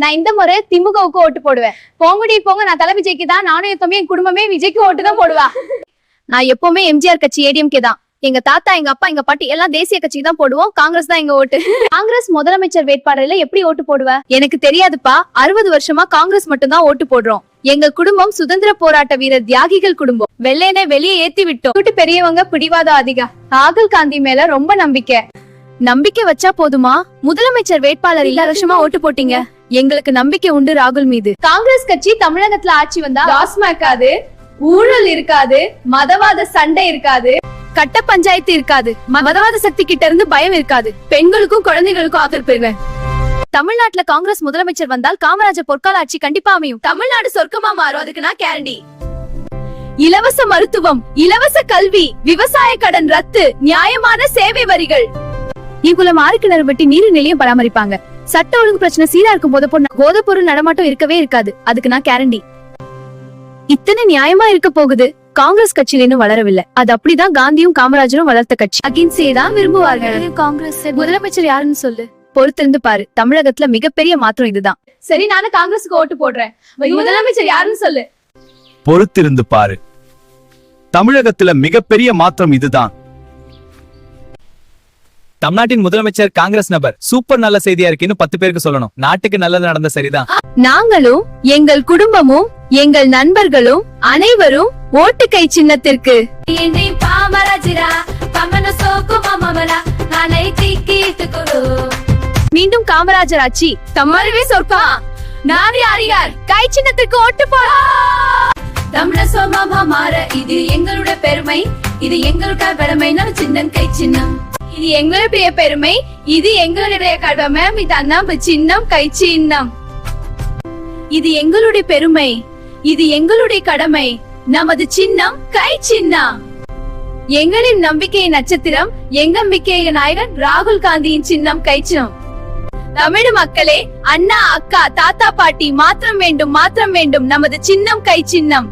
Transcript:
நான் இந்த முறை திமுகவுக்கு ஓட்டு போடுவேன். போங்கடி போங்க, நான் தலை விஜய்க்கு தான். நானும் என் தம்பி என் குடும்பமே விஜய்க்கு ஓட்டு தான் போடுவா. நான் எப்பவுமே எம்ஜிஆர் கட்சி ஏடிஎம்கே தான். எங்க தாத்தா எங்க அப்பா எங்க பாட்டி எல்லாம் தேசிய கட்சிக்கு தான் போடுவோம். காங்கிரஸ் தான் எங்க ஓட்டு. காங்கிரஸ் முதலமைச்சர் வேட்பாளர்ல எப்படி ஓட்டு போடுவ? எனக்கு தெரியாதுப்பா. 60 வருஷமா காங்கிரஸ் மட்டும் தான் ஓட்டு போடுறோம். எங்க குடும்பம் சுதந்திர போராட்ட வீரர் தியாகிகள் குடும்பம். வெள்ளையனை வெளியே ஏத்தி விட்டோம். வீட்டு பெரியவங்க பிடிவாதம் அதிகம். ராகுல் காந்தி மேல ரொம்ப நம்பிக்கை வச்சா போதுமா? முதலமைச்சர் வேட்பாளர் இல்ல வருஷமா ஓட்டு போட்டீங்க. எங்களுக்கு நம்பிக்கை உண்டு ராகுல் மீது. காங்கிரஸ் கட்சி தமிழகத்துல ஆட்சி வந்தா டாஸ்மாக் இருக்காது, ஊழல் இருக்காது, மதவாத சண்டை இருக்காது, கட்ட பஞ்சாயத்து இருக்காது, மதவாத சக்தி கிட்ட இருந்து பயம் இருக்காது, பெண்களுக்கும் குழந்தைகளுக்கும் ஆதரவு பெறுவேன். தமிழ்நாட்டுல காங்கிரஸ் முதலமைச்சர் வந்தால் காமராஜர் பொற்கால ஆட்சி கண்டிப்பா அமையும். தமிழ்நாடு சொர்க்கமா மாறும், அதுக்கு நான் கேரண்டி. இலவச மருத்துவம், இலவச கல்வி, விவசாய கடன் ரத்து, நியாயமான சேவை வரிகள். இங்குள்ள ஆறு கிணறு வெட்டி நீர் நிலையம் பராமரிப்பாங்க. சட்ட ஒழுங்கு பிரச்சனை சீரா இருக்கும் போது பொருள் நடமாட்டம் இருக்கவே இருக்காது, அதுக்கு நான் கேரண்டி. இத்தனை நியாயமா இருக்க போகுது. காங்கிரஸ் கட்சியில இன்னும் வளரவில்லை. அது அப்படிதான் காந்தியும் காமராஜரும் வளர்த்த கட்சி. அகிம்சையை தான் விரும்புவார்கள். காங்கிரஸ் முதலமைச்சர் யாருன்னு சொல்லு. பொறுத்திருந்து பாரு. தமிழகத்துல மிகப்பெரிய மாற்றம் இதுதான். சரி, நானும் காங்கிரஸுக்கு ஓட்டு போடுறேன். முதலமைச்சர் யாருன்னு சொல்லு. பொறுத்திருந்து பாரு. தமிழகத்துல மிகப்பெரிய மாற்றம் இதுதான். தமிழ்நாட்டின் முதலமைச்சர் காங்கிரஸ் நபர். சூப்பர் நல்ல செய்தியா இருக்குன்னு 10 பேருக்கு சொல்லணும். நாட்டுக்கு நல்லது நடந்த சரிதான். நாங்களும் எங்கள் குடும்பமும் எங்கள் நண்பர்களும் அனைவரும் ஓட்டு கை சின்னத்திற்கு. மீண்டும் காமராஜர் ஆட்சி தமிழவே சொற்பா. நான் யார் கை சின்னத்திற்கு ஓட்டு போடுறோம். தமிழ சோமா மாற இது எங்களுடைய பெருமை, இது எங்களுடைய பெருமை. சின்னம் கை சின்னம், இது எங்களுடைய பெருமை, இது எங்களுடைய கடமை. இது சின்னம் கை சின்னம், இது எங்களுடைய பெருமை, இது எங்களுடைய கடமை. நமது சின்னம் கை சின்னம். எங்களின் நம்பிக்கையின் நட்சத்திரம், எங்க நம்பிக்கையின் நாயகன் ராகுல் காந்தியின் சின்னம் கை சின்னம். தமிழ் மக்களே, அண்ணா அக்கா தாத்தா பாட்டி மாற்றம் வேண்டும், மாற்றம் வேண்டும். நமது சின்னம் கை சின்னம்.